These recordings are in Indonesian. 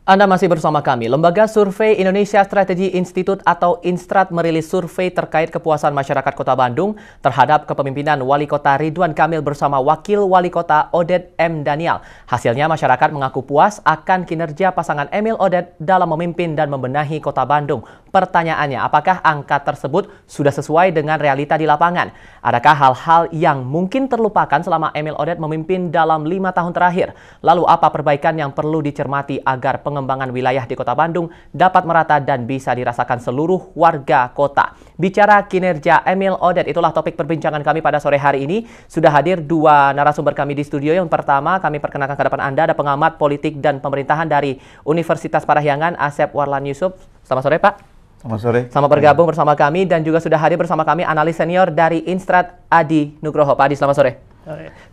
Anda masih bersama kami. Lembaga Survei Indonesia Strategy Institute atau Instrat merilis survei terkait kepuasan masyarakat Kota Bandung terhadap kepemimpinan Wali Kota Ridwan Kamil bersama Wakil Wali Kota Oded M. Daniel. Hasilnya masyarakat mengaku puas akan kinerja pasangan Emil Oded dalam memimpin dan membenahi Kota Bandung. Pertanyaannya, apakah angka tersebut sudah sesuai dengan realita di lapangan? Adakah hal-hal yang mungkin terlupakan selama Emil Oded memimpin dalam 5 tahun terakhir? Lalu apa perbaikan yang perlu dicermati agar pengembangan wilayah di Kota Bandung dapat merata dan bisa dirasakan seluruh warga kota? Bicara kinerja Emil Oded, itulah topik perbincangan kami pada sore hari ini. Sudah hadir dua narasumber kami di studio. Yang pertama, kami perkenalkan ke depan Anda, ada pengamat politik dan pemerintahan dari Universitas Parahyangan, Asep Warlan Yusuf. Selamat sore, Pak. Selamat sore. Selamat bergabung bersama kami, dan juga sudah hadir bersama kami analis senior dari Instrat, Adi Nugroho. Pak Adi, selamat sore.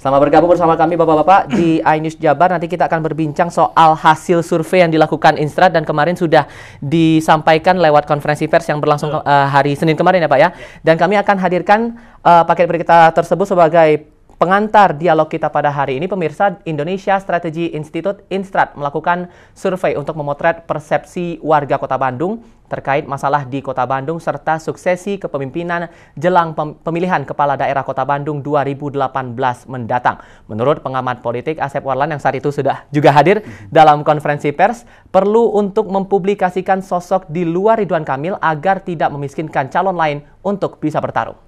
Selamat bergabung bersama kami Bapak-Bapak di iNews Jabar. Nanti kita akan berbincang soal hasil survei yang dilakukan Instrat dan kemarin sudah disampaikan lewat konferensi pers yang berlangsung hari Senin kemarin ya Pak ya. Dan kami akan hadirkan paket berita tersebut sebagai pengantar dialog kita pada hari ini. Pemirsa, Indonesia Strategy Institute Instrat melakukan survei untuk memotret persepsi warga Kota Bandung terkait masalah di Kota Bandung serta suksesi kepemimpinan jelang pemilihan Kepala Daerah Kota Bandung 2018 mendatang. Menurut pengamat politik Asep Warlan yang saat itu sudah juga hadir dalam konferensi pers, perlu untuk mempublikasikan sosok di luar Ridwan Kamil agar tidak memiskinkan calon lain untuk bisa bertarung.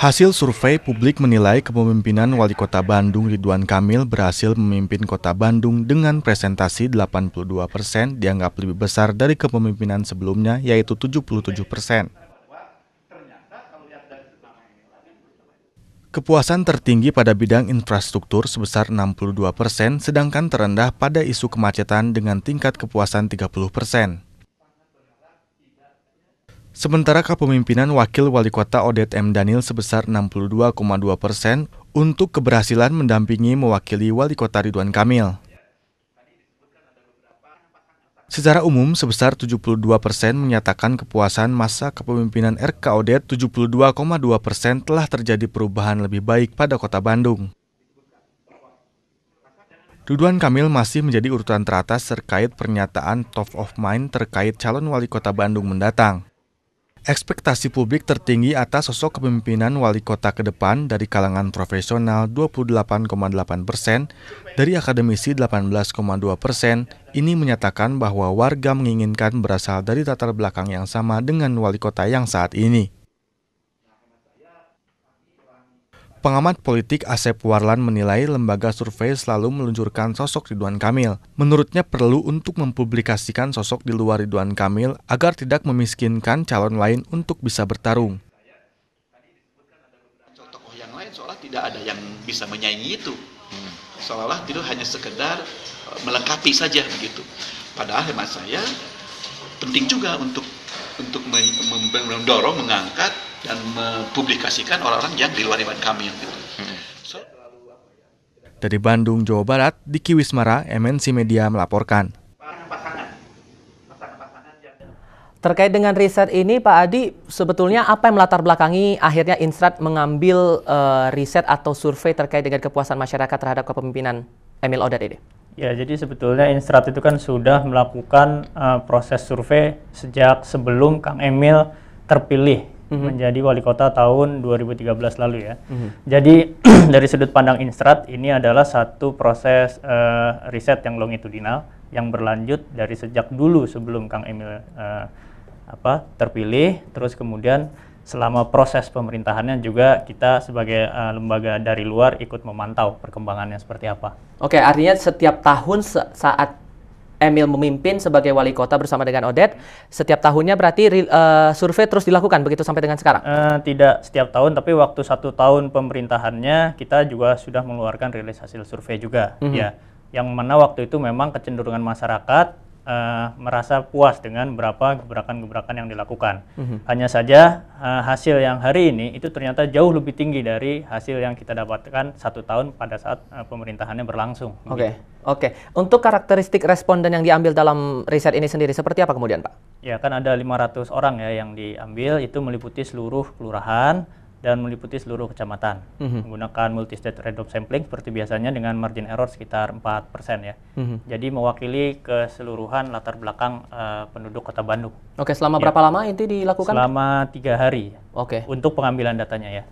Hasil survei publik menilai kepemimpinan Wali Kota Bandung Ridwan Kamil berhasil memimpin Kota Bandung dengan presentasi 82% dianggap lebih besar dari kepemimpinan sebelumnya, yaitu 77%. Kepuasan tertinggi pada bidang infrastruktur sebesar 62%, sedangkan terendah pada isu kemacetan dengan tingkat kepuasan 30%. Sementara kepemimpinan Wakil Wali Kota Oded M. Daniel sebesar 62,2% untuk keberhasilan mendampingi mewakili Wali Kota Ridwan Kamil. Secara umum sebesar 72% menyatakan kepuasan masa kepemimpinan RK Oded, 72,2% telah terjadi perubahan lebih baik pada Kota Bandung. Ridwan Kamil masih menjadi urutan teratas terkait pernyataan top of mind terkait calon Wali Kota Bandung mendatang. Ekspektasi publik tertinggi atas sosok kepemimpinan wali kota ke depan dari kalangan profesional 28,8%, dari akademisi 18,2%, ini menyatakan bahwa warga menginginkan berasal dari latar belakang yang sama dengan wali kota yang saat ini. Pengamat politik Asep Warlan menilai lembaga survei selalu meluncurkan sosok Ridwan Kamil. Menurutnya perlu untuk mempublikasikan sosok di luar Ridwan Kamil agar tidak memiskinkan calon lain untuk bisa bertarung. Tokoh yang lain seolah tidak ada yang bisa menyaingi itu. Seolah itu hanya sekedar melengkapi saja begitu. Padahal hemat saya penting juga untuk mendorong, mengangkat dan mempublikasikan orang-orang yang di luar Ridwan Kamil. Dari Bandung, Jawa Barat, Diki Wismara, MNC Media melaporkan. Terkait dengan riset ini, Pak Adi, sebetulnya apa yang melatar belakangi akhirnya Instrat mengambil riset atau survei terkait dengan kepuasan masyarakat terhadap kepemimpinan Emil Oded ini? Ya, jadi sebetulnya Instrat itu kan sudah melakukan proses survei sejak sebelum Kang Emil terpilih menjadi wali kota tahun 2013 lalu ya. Jadi dari sudut pandang Instrat ini adalah satu proses riset yang longitudinal yang berlanjut dari sejak dulu sebelum Kang Emil terpilih, terus kemudian selama proses pemerintahannya juga kita sebagai lembaga dari luar ikut memantau perkembangannya seperti apa. Oke, artinya setiap tahun saat Emil memimpin sebagai wali kota bersama dengan Oded, setiap tahunnya berarti survei terus dilakukan begitu sampai dengan sekarang? Tidak setiap tahun, tapi waktu 1 tahun pemerintahannya kita juga sudah mengeluarkan rilis hasil survei juga. Ya, yang mana waktu itu memang kecenderungan masyarakat merasa puas dengan berapa gebrakan-gebrakan yang dilakukan. Hanya saja hasil yang hari ini itu ternyata jauh lebih tinggi dari hasil yang kita dapatkan 1 tahun pada saat pemerintahannya berlangsung. Oke. Untuk karakteristik responden yang diambil dalam riset ini sendiri seperti apa kemudian, Pak? Ya, kan ada 500 orang ya yang diambil, itu meliputi seluruh kelurahan, dan meliputi seluruh kecamatan. Menggunakan multi-stage random sampling seperti biasanya dengan margin error sekitar 4% ya. Jadi mewakili keseluruhan latar belakang penduduk Kota Bandung. Oke, selama berapa lama itu dilakukan? Selama 3 hari. Oke. Untuk pengambilan datanya ya.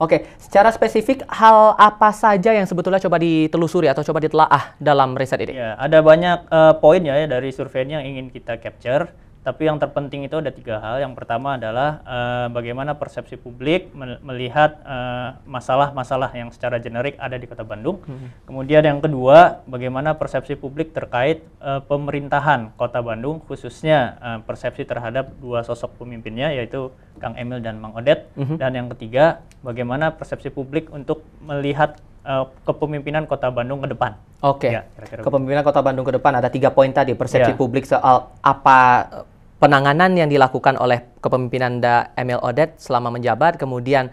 Oke, secara spesifik hal apa saja yang sebetulnya coba ditelusuri atau coba ditelaah dalam riset ini? Ya, ada banyak poin ya dari survei ini yang ingin kita capture. Tapi yang terpenting itu ada 3 hal. Yang pertama adalah bagaimana persepsi publik melihat masalah-masalah yang secara generik ada di Kota Bandung. Kemudian yang kedua, bagaimana persepsi publik terkait pemerintahan Kota Bandung, khususnya persepsi terhadap 2 sosok pemimpinnya, yaitu Kang Emil dan Mang Odet. Dan yang ketiga, bagaimana persepsi publik untuk melihat kepemimpinan Kota Bandung ke depan. Oke, ya, kepemimpinan Kota Bandung ke depan ada 3 poin tadi, persepsi publik soal apa penanganan yang dilakukan oleh kepemimpinan Emil Odet selama menjabat, kemudian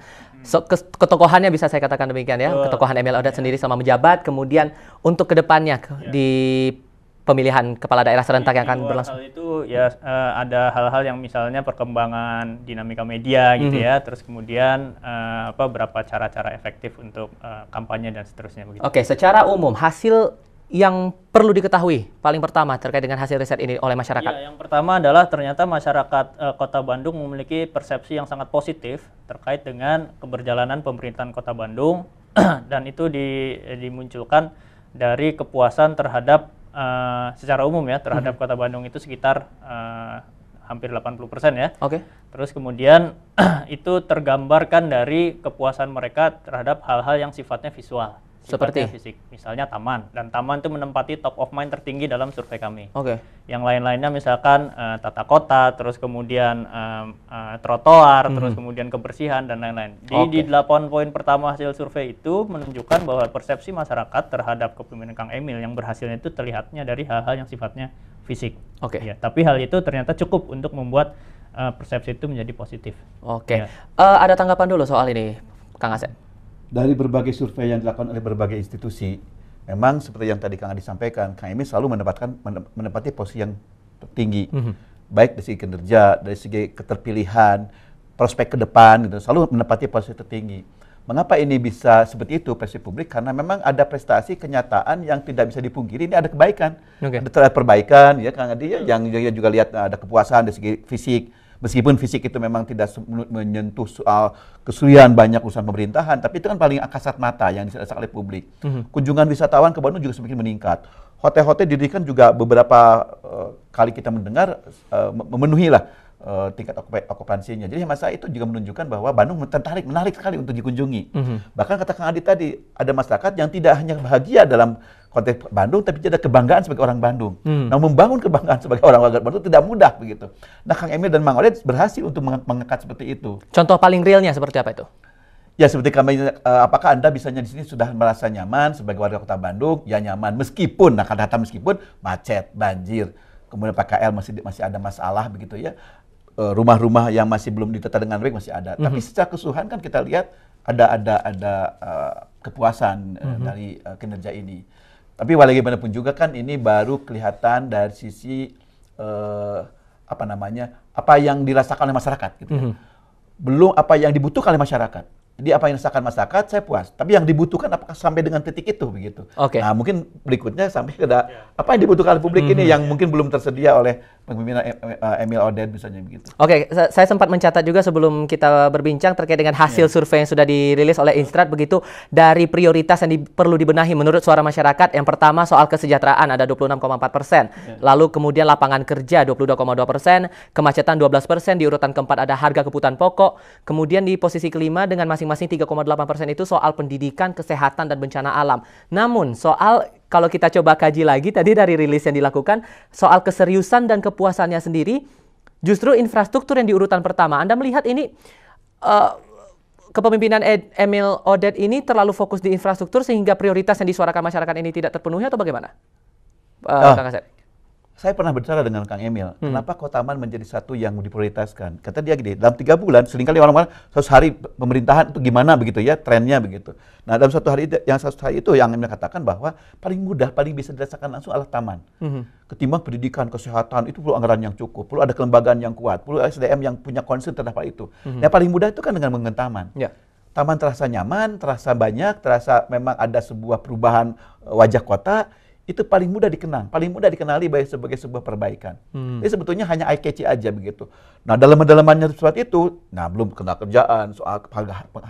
ketokohannya bisa saya katakan demikian ya, ketokohan Emil Odet sendiri selama menjabat, kemudian untuk kedepannya di pemilihan kepala daerah serentak yang akan berlangsung. Hal itu ya ada hal-hal yang misalnya perkembangan dinamika media gitu ya, terus kemudian berapa cara-cara efektif untuk kampanye dan seterusnya begitu. Oke, secara umum hasil yang perlu diketahui paling pertama terkait dengan hasil riset ini oleh masyarakat? Ya, yang pertama adalah ternyata masyarakat Kota Bandung memiliki persepsi yang sangat positif terkait dengan keberjalanan pemerintahan Kota Bandung dan itu dimunculkan dari kepuasan terhadap secara umum ya terhadap Kota Bandung itu sekitar hampir 80% ya. Oke. Terus kemudian itu tergambarkan dari kepuasan mereka terhadap hal-hal yang sifatnya visual. Seperti fisik, misalnya taman, dan taman itu menempati top of mind tertinggi dalam survei kami. Oke. Yang lain-lainnya misalkan tata kota, terus kemudian trotoar, terus kemudian kebersihan dan lain-lain. Di 8 poin pertama hasil survei itu menunjukkan bahwa persepsi masyarakat terhadap kepemimpinan Kang Emil yang berhasilnya itu terlihatnya dari hal-hal yang sifatnya fisik. Oke. Ya, tapi hal itu ternyata cukup untuk membuat persepsi itu menjadi positif. Oke. Ya. Ada tanggapan dulu soal ini, Kang Asep? Dari berbagai survei yang dilakukan oleh berbagai institusi, memang seperti yang tadi Kang Adi sampaikan, Kang Emil selalu menempati posisi yang tinggi, baik dari segi kinerja, dari segi keterpilihan, prospek ke depan, gitu, selalu menempati posisi tertinggi. Mengapa ini bisa seperti itu persepsi publik? Karena memang ada prestasi kenyataan yang tidak bisa dipungkiri. Ini ada kebaikan, ada perbaikan, ya Kang Adi, ya, yang juga lihat ada kepuasan dari segi fisik. Meskipun fisik itu memang tidak menyentuh soal kesulitan banyak urusan pemerintahan, tapi itu kan paling kasat mata yang dirasakan oleh publik. Kunjungan wisatawan ke Bandung juga semakin meningkat. Hotel-hotel didirikan juga beberapa kali kita mendengar memenuhi lah tingkat okupansinya. Jadi masa itu juga menunjukkan bahwa Bandung menarik sekali untuk dikunjungi. Bahkan kata Kang Adi tadi, ada masyarakat yang tidak hanya bahagia dalam konteks Bandung, tapi ada kebanggaan sebagai orang Bandung. Nah, membangun kebanggaan sebagai orang Bandung tidak mudah begitu. Nah, Kang Emil dan Mang Odet berhasil untuk mengangkat seperti itu. Contoh paling realnya seperti apa itu? Ya seperti kami, apakah Anda bisanya di sini sudah merasa nyaman sebagai warga Kota Bandung? Ya nyaman, meskipun, nah kata meskipun macet, banjir, kemudian PKL masih ada masalah begitu ya. Rumah-rumah yang masih belum ditata dengan baik masih ada. Tapi secara keseluruhan kan kita lihat ada kepuasan dari kinerja ini. Tapi bagaimanapun juga kan ini baru kelihatan dari sisi apa yang dirasakan oleh masyarakat gitu ya. Belum apa yang dibutuhkan oleh masyarakat. Jadi apa yang dirasakan masyarakat saya puas. Tapi yang dibutuhkan apakah sampai dengan titik itu begitu. Nah, mungkin berikutnya sampai ke apa yang dibutuhkan oleh publik ini yang mungkin belum tersedia oleh pemimpinan Emil Odet misalnya begitu. Oke, saya sempat mencatat juga sebelum kita berbincang terkait dengan hasil survei yang sudah dirilis oleh Instrat begitu, dari prioritas yang perlu dibenahi menurut suara masyarakat. Yang pertama soal kesejahteraan ada 26,4%, lalu kemudian lapangan kerja 22,2%, kemacetan 12%, di urutan keempat ada harga kebutuhan pokok, kemudian di posisi kelima dengan masing-masing 3,8% itu soal pendidikan, kesehatan dan bencana alam. Namun soal kalau kita coba kaji lagi tadi dari rilis yang dilakukan, soal keseriusan dan kepuasannya sendiri, justru infrastruktur yang di urutan pertama. Anda melihat ini kepemimpinan Emil Odet ini terlalu fokus di infrastruktur sehingga prioritas yang disuarakan masyarakat ini tidak terpenuhi atau bagaimana? Kang Asep? Saya pernah bicara dengan Kang Emil, kenapa Kotaman menjadi satu yang diprioritaskan? Kata dia gini, dalam 3 bulan, seringkali orang-orang 100 hari pemerintahan itu gimana begitu ya, trennya begitu. Nah dalam 1 hari itu yang Emil katakan bahwa paling mudah, paling bisa dirasakan langsung adalah taman. Ketimbang pendidikan, kesehatan, itu perlu anggaran yang cukup, perlu ada kelembagaan yang kuat, perlu SDM yang punya concern terhadap itu. Yang paling mudah itu kan dengan membangun taman. Taman terasa nyaman, terasa banyak, terasa memang ada sebuah perubahan wajah kota. Itu paling mudah dikenang, paling mudah dikenali sebagai sebuah perbaikan. Jadi sebetulnya hanya eye catchy aja begitu. Nah dalam-dalamannya seperti itu, nah belum kena kerjaan, soal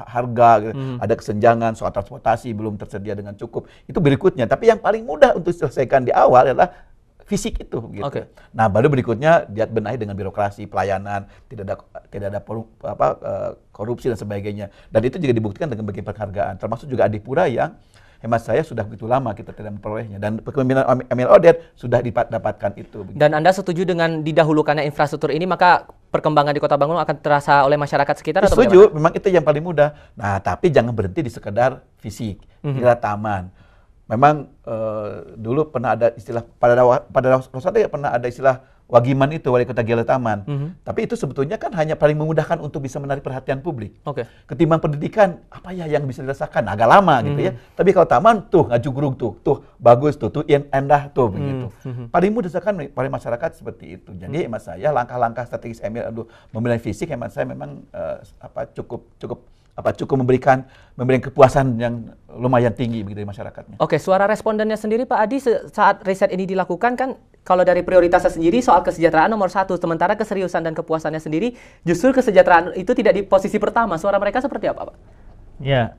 harga gitu, ada kesenjangan, soal transportasi belum tersedia dengan cukup. Itu berikutnya. Tapi yang paling mudah untuk diselesaikan di awal adalah fisik itu gitu. Nah baru berikutnya dia benahi dengan birokrasi, pelayanan, tidak ada korupsi dan sebagainya. Dan itu juga dibuktikan dengan berbagai penghargaan, termasuk juga Adipura yang hemat saya sudah begitu lama kita tidak memperolehnya, dan kepemimpinan Emil Odet sudah dapatkan itu. Begitu. Dan Anda setuju dengan didahulukannya infrastruktur ini, maka perkembangan di Kota Bandung akan terasa oleh masyarakat sekitar? Atau setuju, memang itu yang paling mudah. Nah, tapi jangan berhenti di sekedar fisik, kira taman. Memang dulu pernah ada istilah, pada Rosada pernah ada istilah Wagiman itu, wali kota Gila Taman. Tapi itu sebetulnya kan hanya paling memudahkan untuk bisa menarik perhatian publik. Ketimbang pendidikan, apa ya yang bisa dirasakan? Agak lama gitu ya. Tapi kalau taman tuh ngajugrung tuh bagus tuh indah tuh begitu. Paling mudah dirasakan oleh masyarakat seperti itu. Jadi hemat saya langkah-langkah strategis Emil untuk membenahi fisik, hemat saya memang cukup memberikan kepuasan yang lumayan tinggi begitu dari masyarakatnya. Suara respondennya sendiri Pak Adi saat riset ini dilakukan kan, kalau dari prioritasnya sendiri soal kesejahteraan nomor 1, sementara keseriusan dan kepuasannya sendiri justru kesejahteraan itu tidak di posisi pertama. Suara mereka seperti apa Pak? Ya,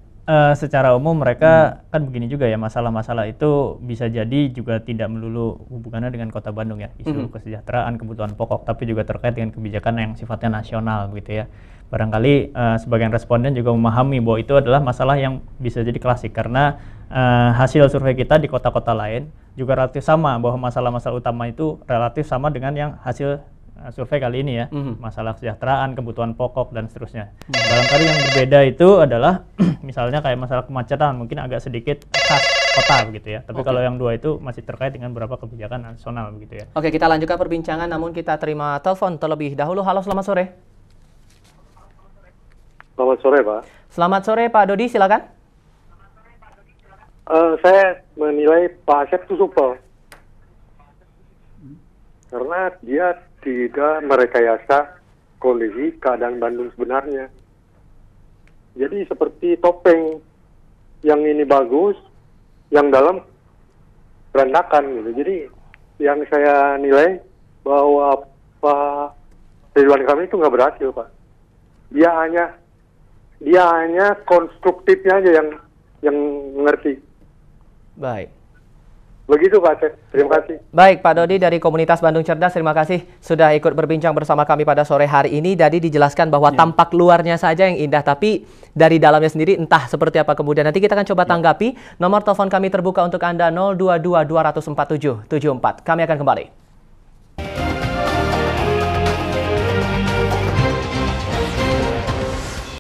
secara umum mereka kan begini juga ya, masalah-masalah itu bisa jadi juga tidak melulu hubungannya dengan Kota Bandung ya, isu kesejahteraan, kebutuhan pokok, tapi juga terkait dengan kebijakan yang sifatnya nasional gitu ya. Barangkali sebagian responden juga memahami bahwa itu adalah masalah yang bisa jadi klasik, karena hasil survei kita di kota-kota lain juga relatif sama, bahwa masalah-masalah utama itu relatif sama dengan yang hasil survei kali ini ya, masalah kesejahteraan, kebutuhan pokok, dan seterusnya. Barangkali yang berbeda itu adalah misalnya kayak masalah kemacetan, mungkin agak sedikit khas kota begitu ya, tapi kalau yang 2 itu masih terkait dengan beberapa kebijakan nasional begitu ya. Kita lanjutkan perbincangan, namun kita terima telepon terlebih dahulu. Halo, selamat sore. Selamat sore Pak. Selamat sore Pak Dodi, silakan. Saya menilai Pak Asep itu supel, karena dia tidak merekayasa kondisi keadaan Bandung sebenarnya. Jadi seperti topeng, yang ini bagus, yang dalam berantakan gitu. Jadi yang saya nilai bahwa Pak Ridwan Kamil itu nggak berhasil Pak. Dia hanya konstruktifnya aja yang mengerti. Baik. Begitu Pak Aceh, terima kasih. Baik Pak Dodi dari Komunitas Bandung Cerdas, terima kasih sudah ikut berbincang bersama kami pada sore hari ini. Tadi dijelaskan bahwa tampak luarnya saja yang indah, tapi dari dalamnya sendiri entah seperti apa kemudian. Nanti kita akan coba tanggapi. Nomor telepon kami terbuka untuk Anda 022 247 74. Kami akan kembali.